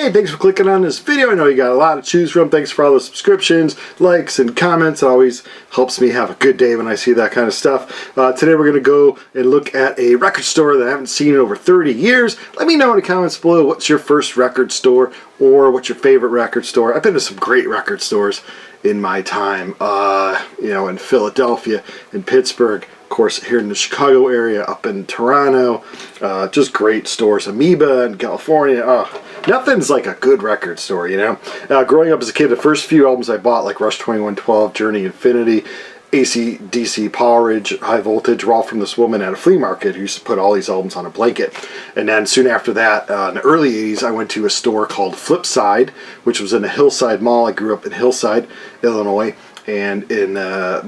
Hey, thanks for clicking on this video. I know you got a lot to choose from. Thanks for all the subscriptions, likes, and comments. It always helps me have a good day when I see that kind of stuff. Today we're going to go and look at a record store that I haven't seen in over 30 years. Let me know in the comments below what's your first record store or what's your favorite record store. I've been to some great record stores in my time, in Philadelphia, in Pittsburgh, of course here in the Chicago area, up in Toronto, just great stores. Amoeba in California. Nothing's like a good record store, you know. Growing up as a kid, the first few albums I bought, like Rush 2112, Journey Infinity, AC/DC, Power Ridge, High Voltage, were all from this woman at a flea market who used to put all these albums on a blanket. And then soon after that, in the early 80s, I went to a store called Flipside, which was in the Hillside Mall. I grew up in Hillside, Illinois. And in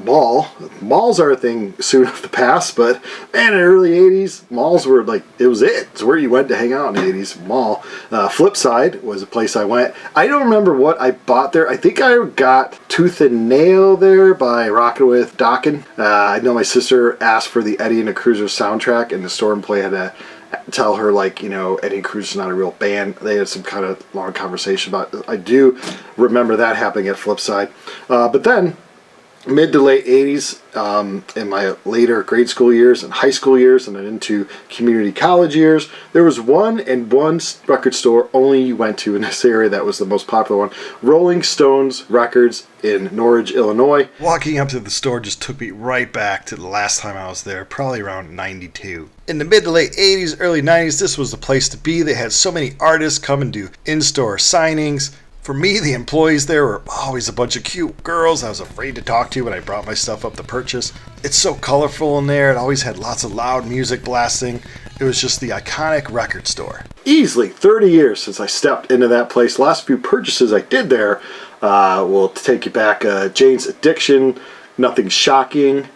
malls are a thing soon of the past, but man, in the early 80s, malls were like, it was it. It's where you went to hang out in the 80s, mall. Flipside was a place I went. I don't remember what I bought there. I think I got Tooth and Nail there by Rockin' with Dokken. I know my sister asked for the Eddie and the Cruisers soundtrack, and the store employee had to tell her, like, you know, Eddie and Cruiser's not a real band. They had some kind of long conversation about it. I do remember that happening at Flipside. But then, mid to late 80s, in my later grade school years and high school years and then into community college years, there was one record store only you went to in this area that was the most popular one. Rolling Stones Records in Norridge, Illinois. Walking up to the store just took me right back to the last time I was there, probably around 92. In the mid to late 80s, early 90s, this was the place to be. They had so many artists come and do in-store signings. For me, the employees there were always a bunch of cute girls I was afraid to talk to when I brought my stuff up to purchase. It's so colorful in there. It always had lots of loud music blasting. It was just the iconic record store. Easily 30 years since I stepped into that place. Last few purchases I did there will take you back. Jane's Addiction, Nothing Shocking,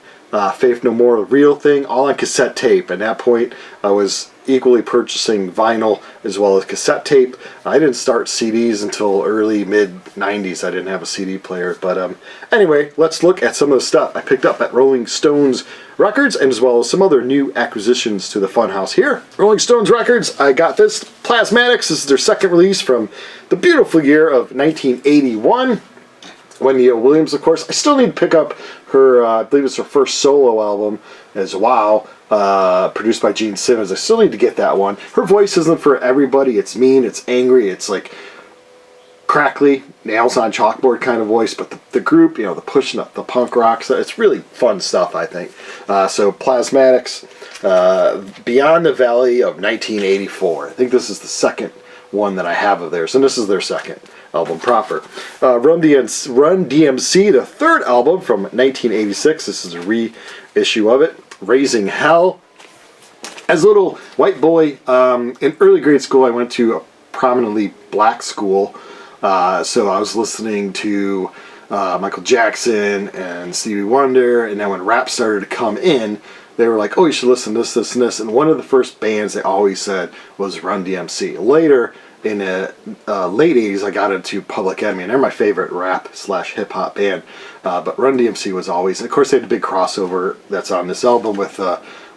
Faith No More, The Real Thing, all on cassette tape. At that point, I was equally purchasing vinyl as well as cassette tape. I didn't start CDs until early mid-90s. I didn't have a CD player. But anyway, let's look at some of the stuff I picked up at Rolling Stones Records, and as well as some other new acquisitions to the funhouse here. Rolling Stones Records, I got this. Plasmatics, this is their second release from the beautiful year of 1981. Wendy Williams, of course. I still need to pick up her, I believe it's her first solo album as Wow, produced by Gene Simmons. I still need to get that one. Her voice isn't for everybody. It's mean, it's angry, it's like crackly, nails on chalkboard kind of voice, but the group, you know, the pushing up, the punk rock, so it's really fun stuff, I think. So Plasmatics, Beyond the Valley of 1984. I think this is the second one that I have of theirs, and this is their second album proper. Run DMC, the third album from 1986. This is a reissue of it. Raising Hell. As a little white boy, in early grade school, I went to a prominently black school, so I was listening to Michael Jackson and Stevie Wonder, and then when rap started to come in, they were like, oh, you should listen to this, this, and this. And one of the first bands they always said was Run DMC. Later, in the late 80s, I got into Public Enemy, and they're my favorite rap/hip-hop band. But Run DMC was always, of course, they had a big crossover that's on this album with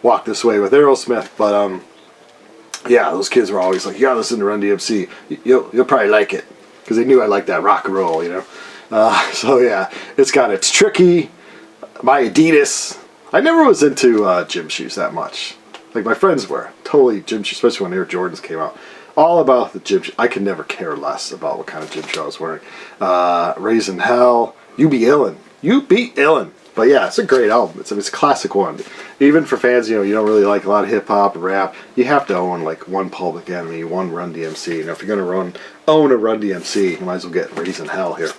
Walk This Way with Aerosmith. But yeah, those kids were always like, you gotta listen to Run DMC. You'll probably like it, because they knew I liked that rock and roll, you know. So yeah, it's Tricky, My Adidas. I never was into gym shoes that much. Like, my friends were totally gym shoes, especially when Air Jordans came out. All about the gym shoes. I could never care less about what kind of gym shoe I was wearing. Raising Hell, You Be Illin'. You Be Illin'. But yeah, it's a great album. It's a classic one. Even for fans, you know, you don't really like a lot of hip-hop and rap, you have to own like one Public Enemy, one Run DMC. You know, if you're going to own a Run DMC, you might as well get Raising Hell here.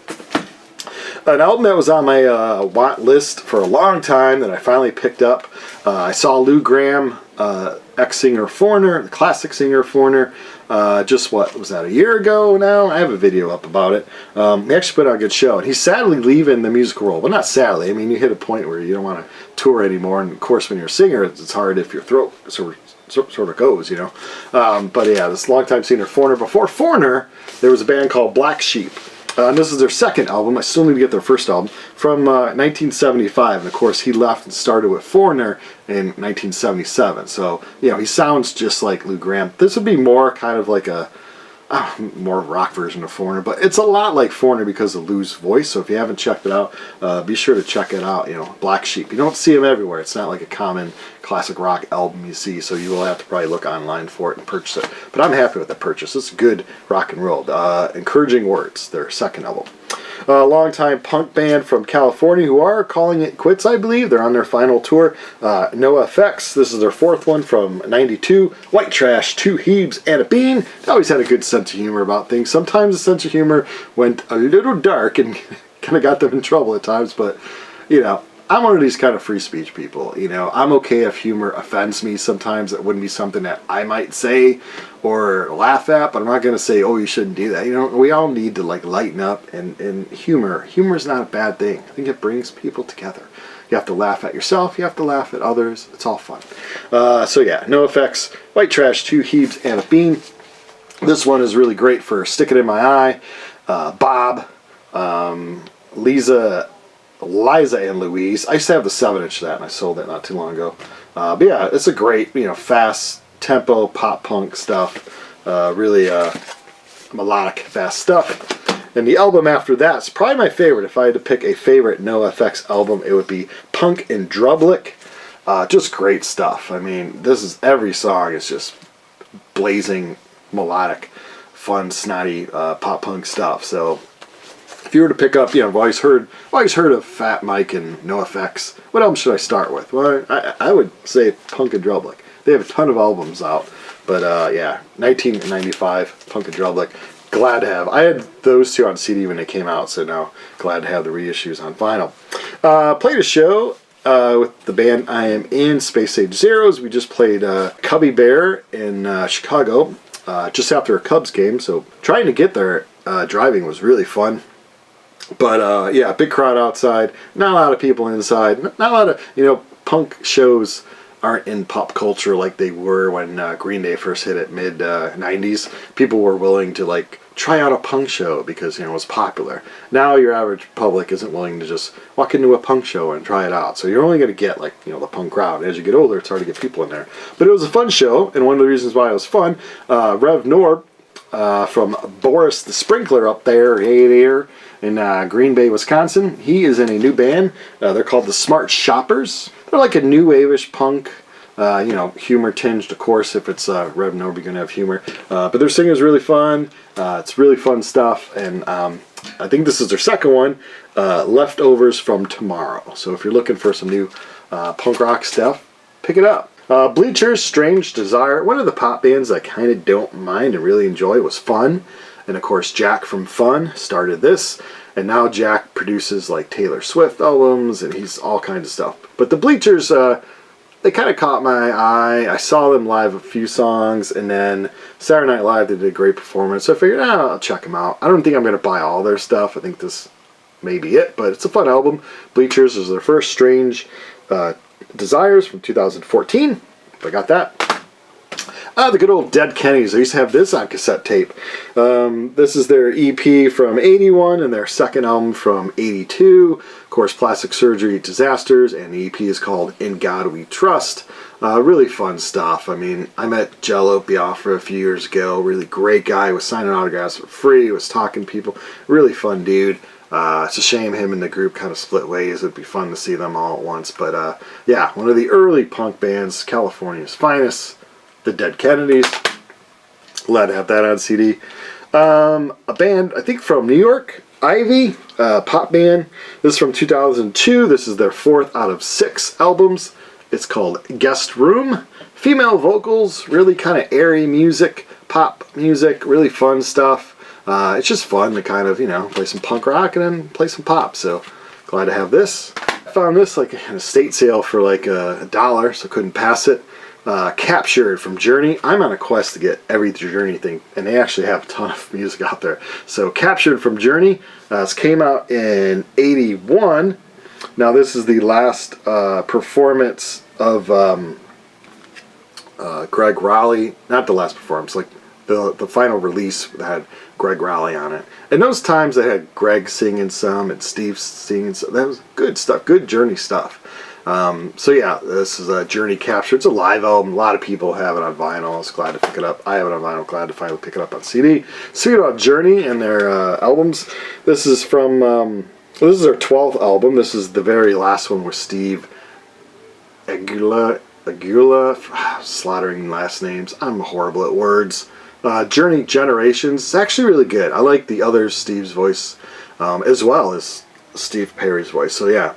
An album that was on my want list for a long time that I finally picked up. I saw Lou Gramm, ex-singer Foreigner, the classic singer Foreigner, just what was that, a year ago now? I have a video up about it. He actually put on a good show, and he's sadly leaving the musical world. Well, not sadly. I mean, you hit a point where you don't want to tour anymore, and of course, when you're a singer, it's hard if your throat sort of goes, you know. But yeah, this longtime singer Foreigner. Before Foreigner, there was a band called Black Sheep. And this is their second album. I still need to get their first album from 1975. And of course, he left and started with Foreigner in 1977. So, you know, he sounds just like Lou Gramm. This would be more kind of like a more rock version of Foreigner, but it's a lot like Foreigner because of Lou's voice. So if you haven't checked it out, be sure to check it out. You know, Black Sheep. You don't see him everywhere. It's not like a common classic rock album you see, so you will have to probably look online for it and purchase it. But I'm happy with the purchase. It's good rock and roll. Encouraging Words, their second album. A longtime punk band from California who are calling it quits, I believe. They're on their final tour. NoFX, this is their fourth one from '92. White Trash, 2 Hebes, and a Bean. They always had a good sense of humor about things. Sometimes the sense of humor went a little dark and kind of got them in trouble at times, but, you know, I'm one of these kind of free speech people. You know, I'm okay if humor offends me. Sometimes it wouldn't be something that I might say or laugh at, but I'm not going to say, oh, you shouldn't do that. You know, we all need to like lighten up, and humor is not a bad thing. I think it brings people together. You have to laugh at yourself. You have to laugh at others. It's all fun. So yeah, NoFX, White Trash, 2 Hebes, and a Bean. This one is really great for Stick It In My Eye, Bob, Liza and Louise. I used to have the 7-inch of that, and I sold it not too long ago. But yeah, it's a great, you know, fast tempo pop punk stuff. Really melodic, fast stuff. And the album after that's probably my favorite. If I had to pick a favorite NoFX album, it would be Punk in Drublic. Just great stuff. I mean, this is every song is just blazing, melodic, fun, snotty pop punk stuff. So if you were to pick up, you know, I've always heard of Fat Mike and NoFX. What album should I start with? Well, I would say Punk and Drublic. They have a ton of albums out, but yeah, 1995, Punk and Drublic. Glad to have. I had those two on CD when they came out, so now glad to have the reissues on vinyl. Played a show with the band I am in, Space Age Zeros. We just played Cubby Bear in Chicago just after a Cubs game, so trying to get there driving was really fun. But yeah, big crowd outside, not a lot of people inside, not a lot of, you know, punk shows aren't in pop culture like they were when Green Day first hit it mid 90s. People were willing to like try out a punk show because, you know, it was popular. Now your average public isn't willing to just walk into a punk show and try it out. So you're only going to get like, you know, the punk crowd. As you get older, it's hard to get people in there. But it was a fun show, and one of the reasons why it was fun, Rev Norb from Boris the Sprinkler up there, in Green Bay, Wisconsin. He is in a new band. They're called the Smart Shoppers. They're like a new wave-ish punk, you know, humor tinged, of course. If it's Rev Norb, you're going to have humor. But their singing is really fun. It's really fun stuff. And I think this is their second one, Leftovers from Tomorrow. So if you're looking for some new punk rock stuff, pick it up. Bleachers, Strange Desire. One of the pop bands I kind of don't mind and really enjoy was Fun. And of course, Jack from Fun started this, and now Jack produces like Taylor Swift albums, and he's all kinds of stuff. But the Bleachers, they kind of caught my eye. I saw them live a few songs, and then Saturday Night Live, they did a great performance. So I figured, I'll check them out. I don't think I'm going to buy all their stuff. I think this may be it, but it's a fun album. Bleachers is their first. Strange Desires from 2014. I got that. The good old Dead Kennedys. I used to have this on cassette tape. This is their EP from '81 and their second album from '82. Of course, Plastic Surgery Disasters, and the EP is called In God We Trust. Really fun stuff. I mean, I met Jello Biafra a few years ago. Really great guy. Was signing autographs for free. Was talking to people. Really fun dude. It's a shame him and the group kind of split ways. It'd be fun to see them all at once. But yeah, one of the early punk bands, California's finest. The Dead Kennedys. Glad to have that on CD. A band, I think from New York, Ivy, pop band. This is from 2002. This is their 4th out of 6 albums. It's called Guest Room. Female vocals, really kind of airy music, pop music, really fun stuff. It's just fun to kind of, you know, play some punk rock and then play some pop. So glad to have this. I found this like in a estate sale for like $1, so couldn't pass it. Captured from Journey. I'm on a quest to get every Journey thing, and they actually have a ton of music out there. So Captured from Journey. This came out in '81. Now this is the last performance of Greg Raleigh. Not the last performance, like the final release that had Greg Raleigh on it. And those times they had Greg singing some and Steve singing some. That was good stuff, good Journey stuff. So yeah, this is a Journey Capture. It's a live album. A lot of people have it on vinyl. I was glad to pick it up. I have it on vinyl. Glad to finally pick it up on CD. Speaking about Journey and their albums, this is from this is their 12th album. This is the very last one with Steve Agula, slaughtering last names. I'm horrible at words. Journey Generations. It's actually really good. I like the other Steve's voice as well as Steve Perry's voice. So yeah.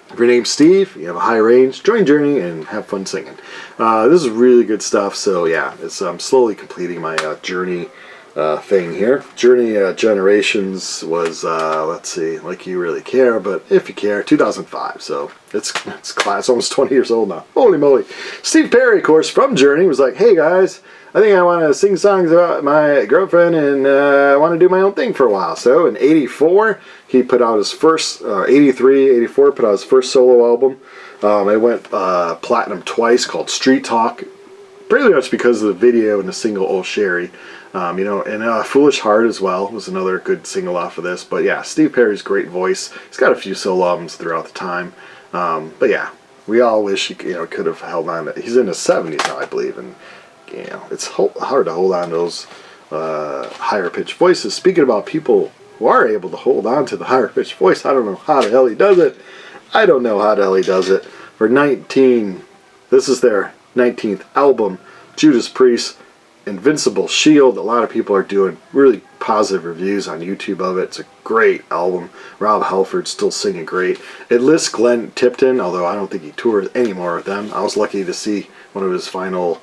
If your name's Steve, you have a high range, join Journey and have fun singing. This is really good stuff, so yeah, I'm slowly completing my Journey thing here. Journey Generations was, let's see, Like You Really Care, but if you care, 2005, so it's almost 20 years old now. Holy moly. Steve Perry, of course, from Journey, was like, hey guys, I think I want to sing songs about my girlfriend and I want to do my own thing for a while. So in 84, he put out his first, 83, 84, put out his first solo album. It went platinum twice, called Street Talk. Pretty much because of the video and the single Oh Sherry. And Foolish Heart as well was another good single off of this. But yeah, Steve Perry's great voice. He's got a few solo albums throughout the time. But yeah, we all wish he could have held on. He's in his 70s now, I believe, and it's hard to hold on to those higher pitched voices. Speaking about people who are able to hold on to the higher pitched voice, I don't know how the hell he does it. I don't know how the hell he does it. This is their 19th album, Judas Priest, Invincible Shield. A lot of people are doing really positive reviews on YouTube of it. It's a great album. Rob Halford's still singing great. It lists Glenn Tipton, although I don't think he tours anymore with them. I was lucky to see one of his final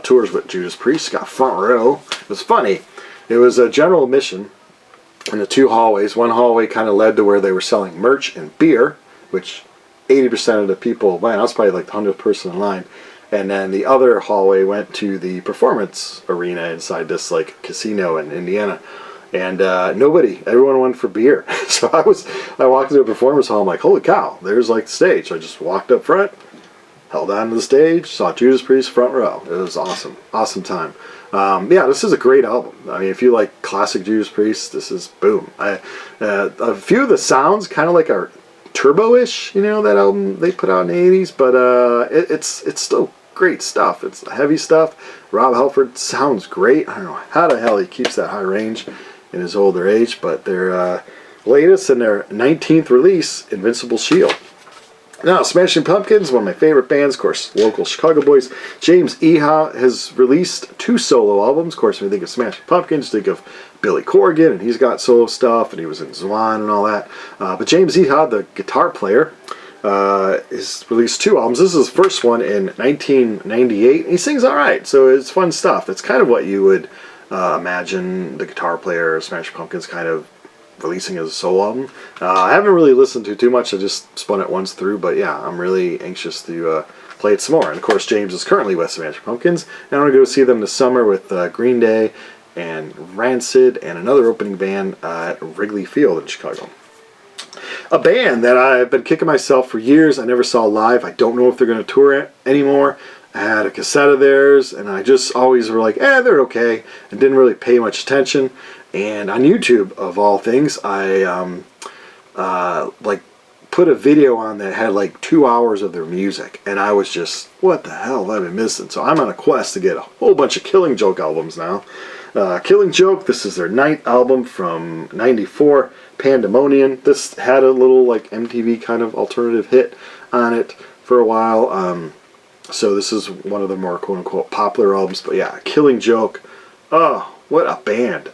tours with Judas Priest. Got front row. It was funny. It was a general admission in the two hallways. One hallway kind of led to where they were selling merch and beer, which 80% of the people, man, I was probably like the 100th person in line. And then the other hallway went to the performance arena inside this like casino in Indiana. And everyone went for beer. So I walked into the performance hall, I'm like, holy cow, there's like the stage. I just walked up front, held on to the stage, saw Judas Priest front row. It was awesome. Awesome time. Yeah, this is a great album. I mean, if you like classic Judas Priest, this is boom. A few of the sounds kind of like are Turbo-ish, that album they put out in the 80s, but it's still great stuff. It's heavy stuff. Rob Halford sounds great. I don't know how the hell he keeps that high range in his older age, but their latest and their 19th release, Invincible Shield. Now, Smashing Pumpkins, one of my favorite bands, of course, local Chicago boys. James Iha has released 2 solo albums. Of course, when you think of Smashing Pumpkins, think of Billy Corgan, and he's got solo stuff, and he was in Zwan and all that. But James Iha, the guitar player, has released 2 albums. This is his first one in 1998. He sings all right, so it's fun stuff. It's kind of what you would imagine the guitar player of Smashing Pumpkins kind of releasing as a solo album. I haven't really listened to too much. I just spun it once through, but yeah, I'm really anxious to play it some more. And of course, James is currently with Smashing Pumpkins, and I'm going to go see them this summer with Green Day and Rancid and another opening band at Wrigley Field in Chicago. A band that I've been kicking myself for years. I never saw live. I don't know if they're going to tour it anymore. I had a cassette of theirs, and I just always were like, they're okay, and didn't really pay much attention. And on YouTube, of all things, I put a video on that had like 2 hours of their music, and I was just, what the hell have I been missing? So I'm on a quest to get a whole bunch of Killing Joke albums now. Killing Joke, this is their 9th album from 94, Pandemonium. This had a little like MTV kind of alternative hit on it for a while. So this is one of the more quote-unquote popular albums. But yeah, Killing Joke, oh, what a band.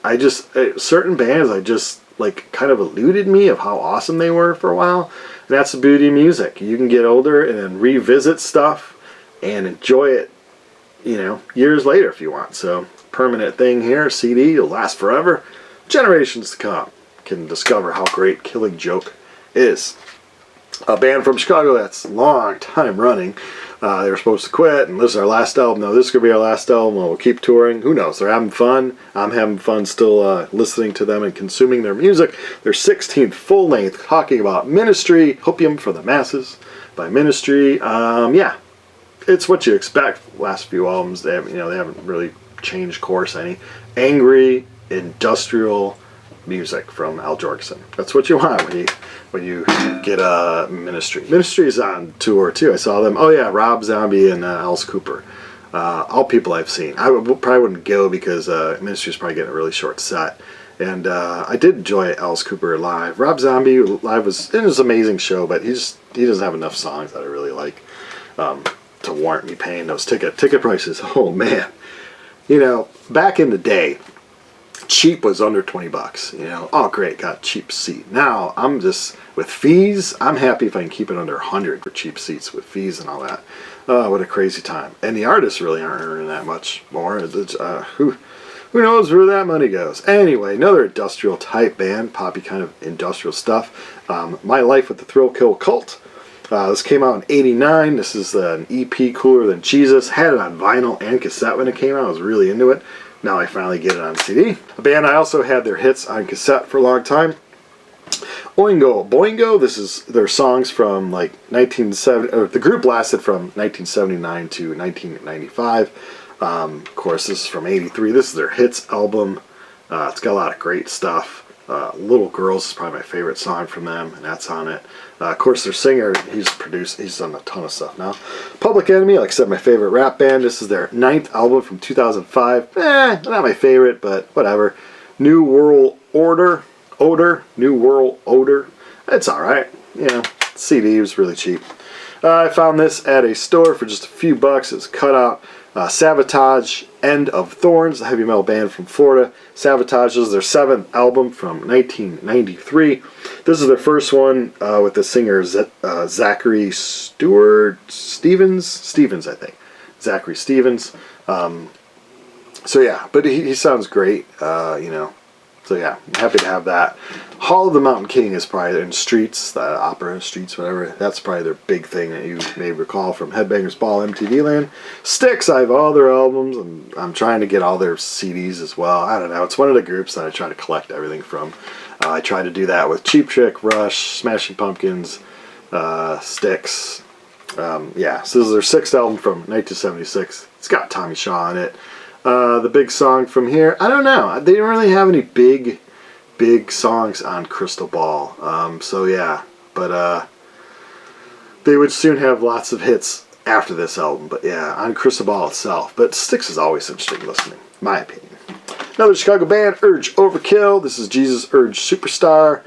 Certain bands I just like kind of eluded me of how awesome they were for a while. And that's the beauty of music. You can get older and then revisit stuff and enjoy it, years later if you want. So permanent thing here, CD, it'll last forever. Generations to come can discover how great Killing Joke is. A band from Chicago that's long time running. They were supposed to quit, and this is our last album. No, this is going to be our last album. We'll keep touring. Who knows? They're having fun. I'm having fun still listening to them and consuming their music. Their 16th full-length, talking about ministry, Hopium for the Masses by Ministry. Yeah, it's what you expect. Last few albums, they haven't really changed course any. Angry, industrial, music from Al Jolson. That's what you want when you get a Ministry. Ministry's on tour too. I saw them. Oh yeah, Rob Zombie and Alice Cooper. All people I've seen. I probably wouldn't go because Ministry's probably getting a really short set. And I did enjoy Alice Cooper live. Rob Zombie live was an amazing show, but he doesn't have enough songs that I really like to warrant me paying those ticket prices. Oh man, you know, back in the day, cheap was under 20 bucks. You know, oh great, got a cheap seat. Now I'm just with fees. I'm happy if I can keep it under 100 for cheap seats with fees and all that. What a crazy time. And the artists really aren't earning that much more. Who knows where that money goes? Anyway, another industrial type band, poppy kind of industrial stuff. My Life with the Thrill Kill Cult. This came out in '89. This is an EP, Cooler Than Jesus. Had it on vinyl and cassette when it came out. I was really into it. Now I finally get it on CD. A band I also had their hits on cassette for a long time. Oingo Boingo. This is their songs from like 1970. The group lasted from 1979 to 1995. Of course, this is from '83. This is their hits album. It's got a lot of great stuff. Little Girls is probably my favorite song from them, and that's on it. Of course, their singer, he's done a ton of stuff now. Public Enemy, like I said, my favorite rap band. This is their 9th album from 2005. Not my favorite, but whatever. New World Order. New World Odor. It's alright. You know, CD was really cheap. I found this at a store for just a few bucks. It's cut out. Sabotage, End of Thorns, a heavy metal band from Florida. Sabotage is their 7th album from 1993. This is their first one with the singer Zachary Stevens, I think. Zachary Stevens. So yeah, but he sounds great, you know. So yeah, I'm happy to have that. Hall of the Mountain King is probably in Streets, the opera, Streets, whatever. That's probably their big thing that you may recall from Headbangers Ball, MTV Land. Styx, I have all their albums, and I'm trying to get all their CDs as well. I don't know, it's one of the groups that I try to collect everything from. I try to do that with Cheap Trick, Rush, Smashing Pumpkins, Styx. Yeah, so this is their 6th album from 1976. It's got Tommy Shaw on it. The big song from here, I don't know. They didn't really have any big songs on Crystal Ball. So yeah, but they would soon have lots of hits after this album. But yeah, on Crystal Ball itself. But Styx is always interesting listening, in my opinion. Another Chicago band, Urge Overkill. This is Jesus Urge Superstar,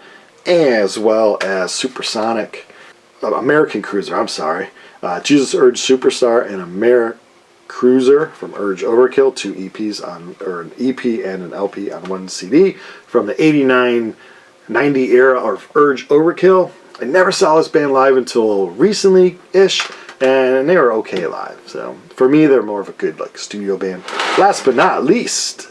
as well as Supersonic, American Cruiser. I'm sorry, Jesus Urge Superstar and American Cruiser from Urge Overkill, 2 EPs or an EP and an LP on 1 CD from the '89-90 era of Urge Overkill. I never saw this band live until recently-ish, and they were okay live. So for me, they're more of a good like studio band. Last but not least,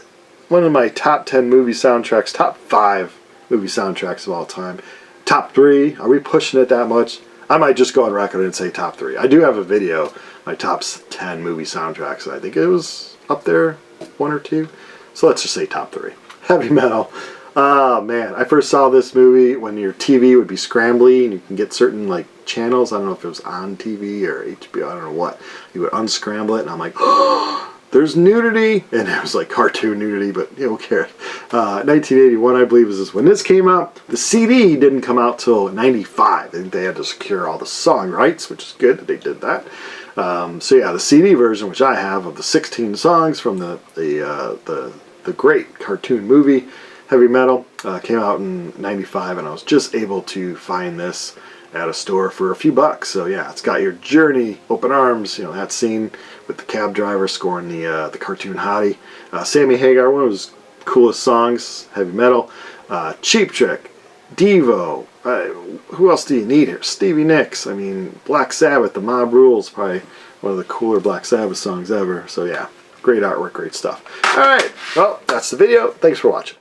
one of my top 10 movie soundtracks, top 5 movie soundtracks of all time. Top 3, are we pushing it that much? I might just go on record and say top 3. I do have a video, my top 10 movie soundtracks. I think it was up there, 1 or 2. So let's just say top 3. Heavy metal. Oh man, I first saw this movie when your TV would be scrambly and you can get certain like channels. I don't know if it was on TV or HBO, I don't know what. You would unscramble it and I'm like, oh, there's nudity. And it was like cartoon nudity, but you know, who cares? 1981, I believe, is when this came out. The CD didn't come out till '95. I think they had to secure all the song rights, which is good that they did that. So yeah, the CD version, which I have, of the 16 songs from the great cartoon movie Heavy Metal, came out in '95, and I was just able to find this at a store for a few bucks. So yeah, it's got your Journey, Open Arms, you know, that scene with the cab driver scoring the cartoon hottie. Sammy Hagar, one of his coolest songs, Heavy Metal. Cheap Trick, Devo. Who else do you need here? Stevie Nicks. I mean, Black Sabbath, The Mob Rules, probably one of the cooler Black Sabbath songs ever. So yeah, great artwork, great stuff. Alright, well, that's the video. Thanks for watching.